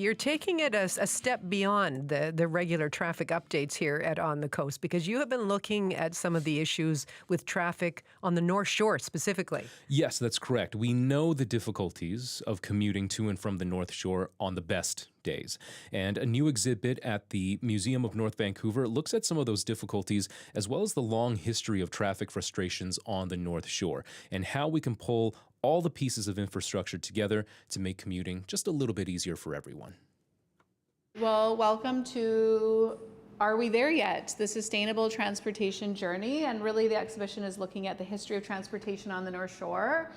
You're taking it a step beyond the regular traffic updates here at On the Coast, because you have been looking at some of the issues with traffic on the North Shore specifically. Yes, that's correct. We know the difficulties of commuting to and from the North Shore on the best days. And a new exhibit at the Museum of North Vancouver looks at some of those difficulties, as well as the long history of traffic frustrations on the North Shore, and how we can pull all the pieces of infrastructure together to make commuting just a little bit easier for everyone. Well, welcome to Are We There Yet? The Sustainable Transportation Journey. And really the exhibition is looking at the history of transportation on the North Shore.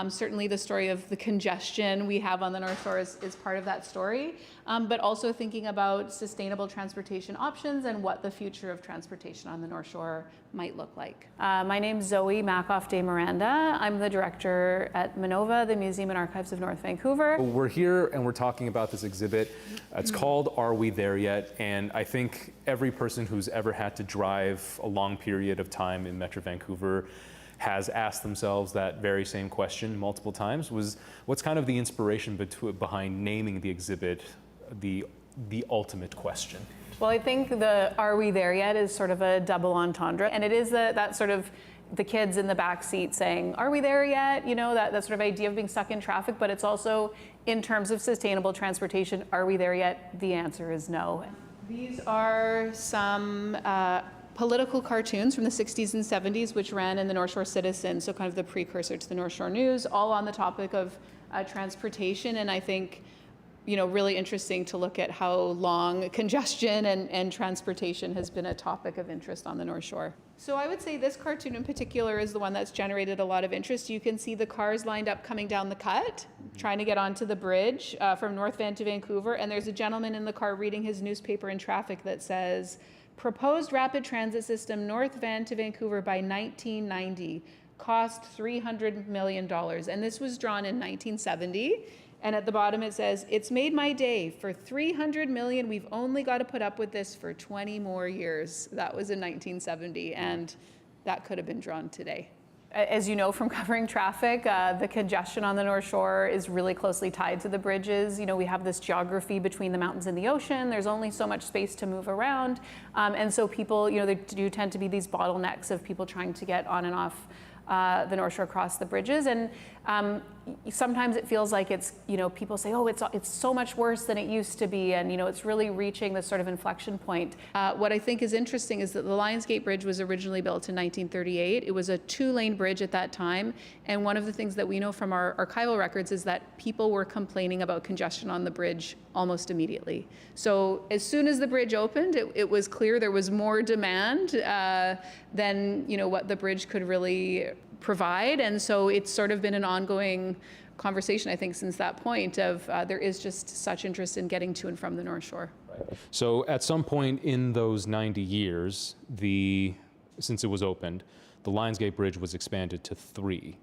Certainly the story of the congestion we have on the North Shore is part of that story, but also thinking about sustainable transportation options and what the future of transportation on the North Shore might look like. My name's Zoe Mackoff de Miranda. I'm the director at MNOVA, the Museum and Archives of North Vancouver. We're here and we're talking about this exhibit. It's called Are We There Yet? And I think every person who's ever had to drive a long period of time in Metro Vancouver has asked themselves that very same question multiple times. What's kind of the inspiration behind naming the exhibit the ultimate question? Well, I think the Are We There Yet is sort of a double entendre, and it is that sort of the kids in the back seat saying, are we there yet? You know, that sort of idea of being stuck in traffic, but it's also in terms of sustainable transportation, are we there yet? The answer is no. These are some political cartoons from the 60s and 70s, which ran in the North Shore Citizen, so kind of the precursor to the North Shore News, all on the topic of transportation. And I think, you know, really interesting to look at how long congestion and transportation has been a topic of interest on the North Shore. So I would say this cartoon in particular is the one that's generated a lot of interest. You can see the cars lined up coming down the cut, trying to get onto the bridge from North Van to Vancouver. And there's a gentleman in the car reading his newspaper in traffic that says, proposed rapid transit system North Van to Vancouver by 1990 cost $300 million. And this was drawn in 1970. And at the bottom it says, it's made my day. For $300 million, we've only got to put up with this for 20 more years. That was in 1970, and that could have been drawn today. As you know from covering traffic, the congestion on the North Shore is really closely tied to the bridges. You know, we have this geography between the mountains and the ocean. There's only so much space to move around. And so people, you know, there do tend to be these bottlenecks of people trying to get on and off the North Shore across the bridges. And sometimes it feels like it's, you know, people say, oh, it's so much worse than it used to be. And, you know, it's really reaching this sort of inflection point. What I think is interesting is that the Lionsgate Bridge was originally built in 1938. It was a 2-lane bridge at that time. And one of the things that we know from our archival records is that people were complaining about congestion on the bridge almost immediately. So as soon as the bridge opened, it was clear there was more demand than, you know, what the bridge could really provide. And so it's sort of been an ongoing conversation, I think, since that point of there is just such interest in getting to and from the North Shore. So at some point in those 90 years, since it was opened, the Lionsgate Bridge was expanded to 3.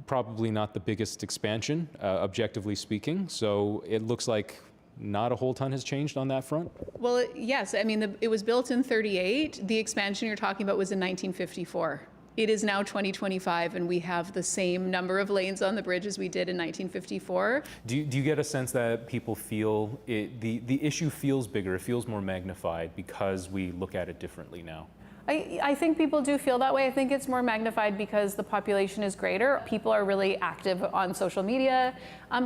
Probably not the biggest expansion, objectively speaking. So it looks like not a whole ton has changed on that front? Well, yes. I mean, it was built in 38. The expansion you're talking about was in 1954. It is now 2025, and we have the same number of lanes on the bridge as we did in 1954. Do you get a sense that people feel the issue feels bigger, it feels more magnified because we look at it differently now? I think people do feel that way. I think it's more magnified because the population is greater. People are really active on social media,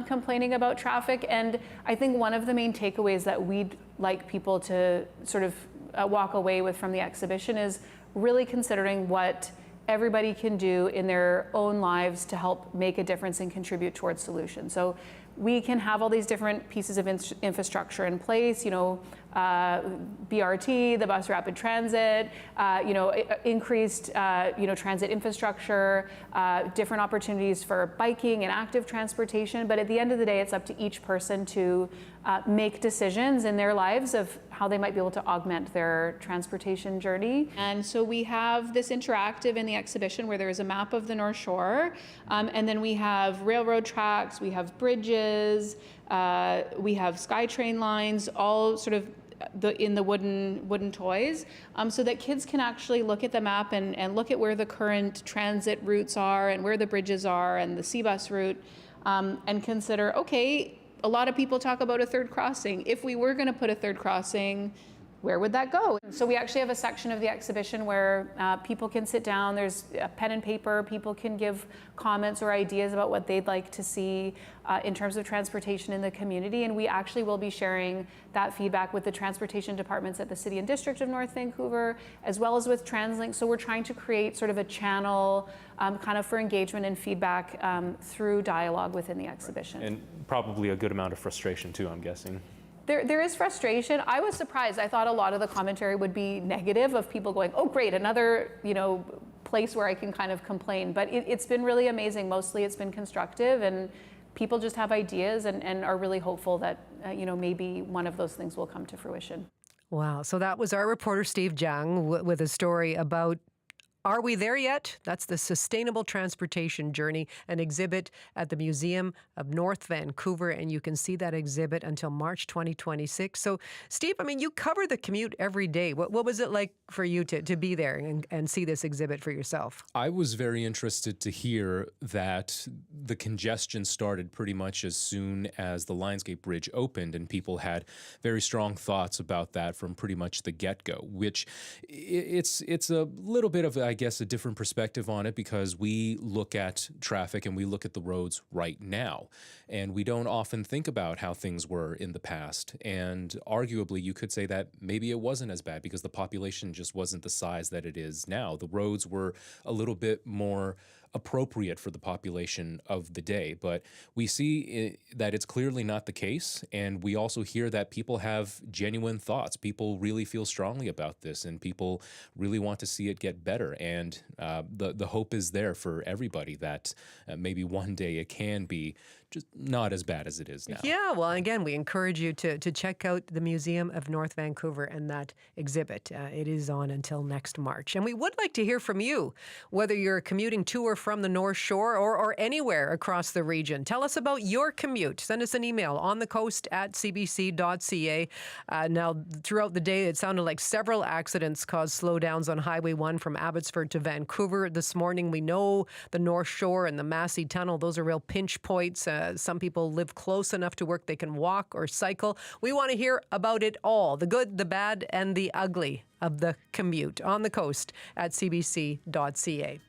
complaining about traffic. And I think one of the main takeaways that we'd like people to sort of walk away with from the exhibition is really considering what everybody can do in their own lives to help make a difference and contribute towards solutions. So we can have all these different pieces of infrastructure in place, you know, BRT, the bus rapid transit, you know, increased, you know, transit infrastructure, different opportunities for biking and active transportation. But at the end of the day, it's up to each person to make decisions in their lives of how they might be able to augment their transportation journey. And so we have this interactive in the exhibition where there is a map of the North Shore, and then we have railroad tracks, we have bridges, we have SkyTrain lines, all sort of in the wooden toys, so that kids can actually look at the map and look at where the current transit routes are and where the bridges are and the C-bus route, and consider, okay, a lot of people talk about a third crossing. If we were going to put a third crossing, where would that go? So we actually have a section of the exhibition where people can sit down, there's a pen and paper, people can give comments or ideas about what they'd like to see in terms of transportation in the community, and we actually will be sharing that feedback with the transportation departments at the City and District of North Vancouver, as well as with TransLink. So we're trying to create sort of a channel kind of for engagement and feedback through dialogue within the exhibition. And probably a good amount of frustration too, I'm guessing. There is frustration. I was surprised. I thought a lot of the commentary would be negative, of people going, oh great, another place where I can kind of complain. But it's been really amazing. Mostly it's been constructive, and people just have ideas and are really hopeful that maybe one of those things will come to fruition. Wow. So that was our reporter, Steve Jiang, with a story about Are We There Yet? That's the Sustainable Transportation Journey, an exhibit at the Museum of North Vancouver, and you can see that exhibit until March 2026. So, Steve, I mean, you cover the commute every day. What was it like for you to be there and see this exhibit for yourself? I was very interested to hear that the congestion started pretty much as soon as the Lionsgate Bridge opened, and people had very strong thoughts about that from pretty much the get-go, which it's a little bit of, I guess, a different perspective on it, because we look at traffic and we look at the roads right now, and we don't often think about how things were in the past. And arguably, you could say that maybe it wasn't as bad because the population just wasn't the size that it is now. The roads were a little bit more appropriate for the population of the day. But we see that it's clearly not the case. And we also hear that people have genuine thoughts. People really feel strongly about this, and people really want to see it get better. And the hope is there for everybody that maybe one day it can be just not as bad as it is now. Yeah, well, again, we encourage you to check out the Museum of North Vancouver and that exhibit. It is on until next March. And we would like to hear from you, whether you're commuting to or from the North Shore or anywhere across the region. Tell us about your commute. Send us an email on the coast at cbc.ca. Now, throughout the day, it sounded like several accidents caused slowdowns on Highway 1 from Abbotsford to Vancouver this morning. We know the North Shore and the Massey Tunnel, those are real pinch points. Some people live close enough to work they can walk or cycle. We want to hear about it all, the good, the bad, and the ugly of the commute on the coast at cbc.ca.